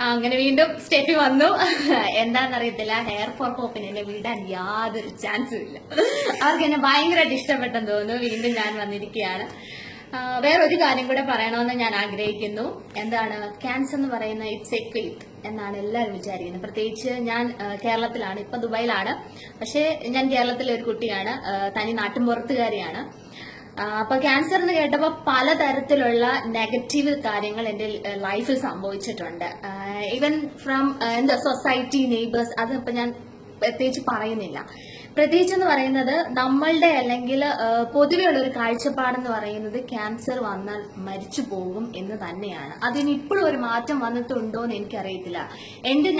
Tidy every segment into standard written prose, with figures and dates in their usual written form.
അങ്ങനെ വീണ്ടും സ്റ്റെഫി വന്നു. എന്താണെന്നറിയത്തില്ല, ഹെയർ ഫോർ പോപ്പിന് എന്നെ വിടാൻ യാതൊരു ചാൻസും ഇല്ല. അവർക്ക് എന്നെ ഭയങ്കരമായിട്ട് ഇഷ്ടപ്പെട്ടെന്ന് തോന്നുന്നു. വീണ്ടും ഞാൻ വന്നിരിക്കുകയാണ്. വേറൊരു കാര്യം കൂടെ പറയണമെന്ന് ഞാൻ ആഗ്രഹിക്കുന്നു. എന്താണ്, ക്യാൻസർ എന്ന് പറയുന്ന ഇറ്റ്സ് എ ഫെയ്ത്ത് എന്നാണ് എല്ലാവരും വിചാരിക്കുന്നത്. പ്രത്യേകിച്ച് ഞാൻ കേരളത്തിലാണ്, ഇപ്പൊ ദുബായിലാണ്. പക്ഷെ ഞാൻ കേരളത്തിലെ ഒരു കുട്ടിയാണ്, തനി നാട്ടിൻപുറത്തുകാരിയാണ്. അപ്പൊ ക്യാൻസർ എന്ന് കേട്ടപ്പോൾ പലതരത്തിലുള്ള നെഗറ്റീവ് കാര്യങ്ങൾ എന്റെ ലൈഫിൽ സംഭവിച്ചിട്ടുണ്ട്. ഈവൻ ഫ്രം സൊസൈറ്റി, നെയ്ബേഴ്സ്, അതിപ്പോ ഞാൻ പ്രത്യേകിച്ച് പറയുന്നില്ല. പ്രത്യേകിച്ച് എന്ന് പറയുന്നത് നമ്മളുടെ അല്ലെങ്കിൽ പൊതുവെയുള്ള ഒരു കാഴ്ചപ്പാടെന്ന് പറയുന്നത് ക്യാൻസർ വന്നാൽ മരിച്ചു പോകും എന്ന് തന്നെയാണ്. അതിന് ഇപ്പോഴും ഒരു മാറ്റം വന്നിട്ടുണ്ടോ എന്ന് എനിക്കറിയത്തില്ല.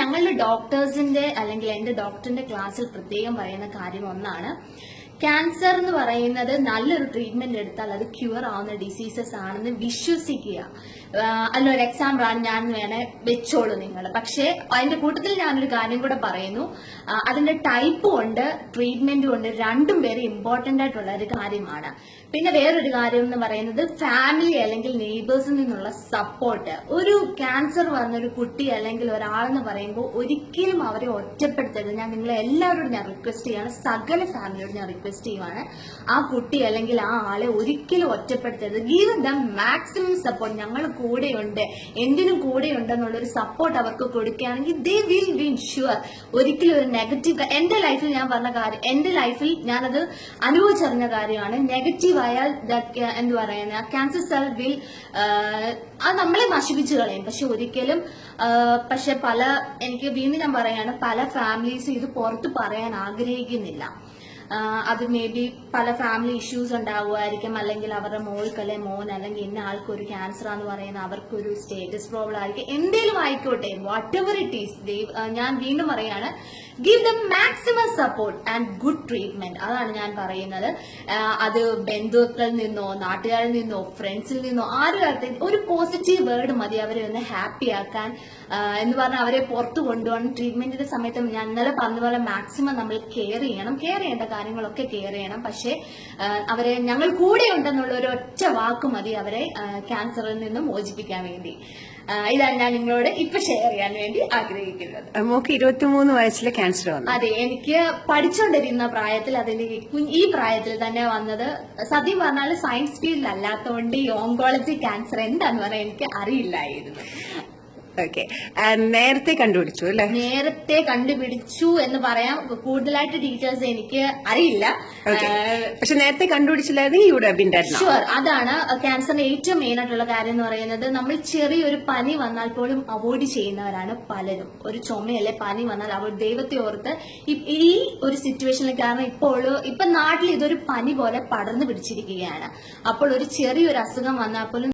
ഞങ്ങളുടെ ഡോക്ടേഴ്സിന്റെ അല്ലെങ്കിൽ എന്റെ ഡോക്ടറിന്റെ ക്ലാസ്സിൽ പ്രത്യേകം പറയുന്ന കാര്യം ഒന്നാണ്, ക്യാൻസർ എന്ന് പറയുന്നത് നല്ലൊരു ട്രീറ്റ്മെന്റ് എടുത്താൽ അത് ക്യൂർ ആവുന്ന ഡിസീസസ് ആണെന്ന് വിശ്വസിക്കുക. അതിലൊരു എക്സാമ്പിൾ ആണ് ഞാൻ വേണേ വെച്ചോളൂ നിങ്ങൾ. പക്ഷേ അതിന്റെ കൂട്ടത്തിൽ ഞാനൊരു കാര്യം കൂടെ പറയുന്നു, അതിന്റെ ടൈപ്പും ഉണ്ട് ട്രീറ്റ്മെന്റും ഉണ്ട്. രണ്ടും പേര് ഇമ്പോർട്ടന്റ് ആയിട്ടുള്ള ഒരു കാര്യമാണ്. പിന്നെ വേറൊരു കാര്യം എന്ന് പറയുന്നത് ഫാമിലി അല്ലെങ്കിൽ നെയ്ബേഴ്സിൽ നിന്നുള്ള സപ്പോർട്ട്. ഒരു ക്യാൻസർ വന്നൊരു കുട്ടി അല്ലെങ്കിൽ ഒരാളെന്ന് പറയുമ്പോൾ ഒരിക്കലും അവരെ ഒറ്റപ്പെടുത്തരുത്. ഞാൻ നിങ്ങളെ എല്ലാവരോടും ഞാൻ റിക്വസ്റ്റ് ചെയ്യാണ്, സകല ഫാമിലിയോട് ഞാൻ റിക്വസ്റ്റ് ചെയ്യുവാണ്, ആ കുട്ടി അല്ലെങ്കിൽ ആ ആളെ ഒരിക്കലും ഒറ്റപ്പെടുത്തരുത്. Give them maximum support. ഞങ്ങൾ കൂടെയുണ്ട്, എന്തിനും കൂടെയുണ്ടെന്നുള്ളൊരു സപ്പോർട്ട് അവർക്ക് കൊടുക്കുകയാണെങ്കിൽ ദേ വിൽ ബി ഷുവർ. ഒരിക്കലും ഒരു നെഗറ്റീവ്, എന്റെ ലൈഫിൽ ഞാൻ പറഞ്ഞ കാര്യം, എന്റെ ലൈഫിൽ ഞാനത് അനുഭവിച്ചറിഞ്ഞ കാര്യമാണ്. നെഗറ്റീവ് ആയാൽ എന്ത് പറയുന്ന ക്യാൻസർ സെൽ വിൽ അത് നമ്മളെ നശിപ്പിച്ചു കളയും. പക്ഷെ ഒരിക്കലും എനിക്ക് വീണ്ടും ഞാൻ പറയാണ്, പല ഫാമിലീസും ഇത് പുറത്ത് പറയാൻ ആഗ്രഹിക്കുന്നില്ല. അത് മേ ബി പല ഫാമിലി ഇഷ്യൂസ് ഉണ്ടാവുമായിരിക്കും, അല്ലെങ്കിൽ അവരുടെ മോൾക്കല്ലെ മോൻ അല്ലെങ്കിൽ ഇന്ന ആൾക്കൊരു ക്യാൻസർ എന്ന് പറയുന്ന അവർക്കൊരു സ്റ്റേറ്റസ് പ്രോബ്ലം ആയിരിക്കും, എന്തേലും ആയിക്കോട്ടെ, വാട്ട് എവർ ഇറ്റ് ഈസ്. ഞാൻ വീണ്ടും പറയാണ്, give them maximum support and good treatment. അതാണ് ഞാൻ പറയുന്നത്. അത് ബന്ധുക്കളിൽ നിന്നോ നാട്ടുകാരിൽ നിന്നോ ഫ്രണ്ട്സിൽ നിന്നോ ആരും ഒരു പോസിറ്റീവ് വേർഡ് മതി അവരെ ഒന്ന് ഹാപ്പി ആക്കാൻ. എന്ന് പറഞ്ഞാൽ അവരെ പുറത്തു കൊണ്ടുപോകണം. ട്രീറ്റ്മെന്റിന്റെ സമയത്ത് ഞാൻ ഇന്നലെ പറഞ്ഞ പോലെ മാക്സിമം നമ്മൾ കെയർ ചെയ്യേണ്ട കാര്യങ്ങളൊക്കെ കെയർ ചെയ്യണം. പക്ഷെ അവരെ ഞങ്ങൾ കൂടെ ഉണ്ടെന്നുള്ള ഒരു ഒറ്റ വാക്ക് മതി അവരെ ക്യാൻസറിൽ നിന്ന് മോചിപ്പിക്കാൻ വേണ്ടി. ഇതാണ് ഞാൻ നിങ്ങളോട് ഇപ്പൊ ഷെയർ ചെയ്യാൻ വേണ്ടി ആഗ്രഹിക്കുന്നത്. നമുക്ക് 23 വയസ്സിലെ ക്യാൻസർ വന്നു. അതെ, എനിക്ക് പഠിച്ചുകൊണ്ടിരുന്ന പ്രായത്തിൽ, ഈ പ്രായത്തിൽ തന്നെ വന്നത്. സത്യം പറഞ്ഞാൽ സയൻസ് ഫീൽഡിൽ അല്ലാത്തതുകൊണ്ട് ഈ ഓങ്കോളജി ക്യാൻസർ എന്താന്ന് പറയാൻ എനിക്ക് അറിയില്ലായിരുന്നു. ഓക്കെ, നേരത്തെ കണ്ടുപിടിച്ചു അല്ലെ? നേരത്തെ കണ്ടുപിടിച്ചു എന്ന് പറയാം, കൂടുതലായിട്ട് ഡീറ്റെയിൽസ് എനിക്ക് അറിയില്ല. പക്ഷെ നേരത്തെ കണ്ടുപിടിച്ചില്ലായിരുന്നെങ്കിൽ you would have been dead now. Sure. അതാണ് ക്യാൻസറിന്റെ ഏറ്റവും മെയിൻ ആയിട്ടുള്ള കാര്യം എന്ന് പറയുന്നത്. നമ്മൾ ചെറിയൊരു പനി വന്നാൽ പോലും അവോയ്ഡ് ചെയ്യുന്നവരാണ് പലരും. ഒരു ചുമയല്ലേ പനി വന്നാൽ അവോയ്ഡ്, ദൈവത്തെ ഓർത്ത് ഈ ഒരു സിറ്റുവേഷനിൽ, കാരണം ഇപ്പൊ നാട്ടിൽ ഇതൊരു പനി പോലെ പടർന്നു പിടിച്ചിരിക്കുകയാണ്. അപ്പോൾ ഒരു ചെറിയൊരു അസുഖം വന്നാൽ പോലും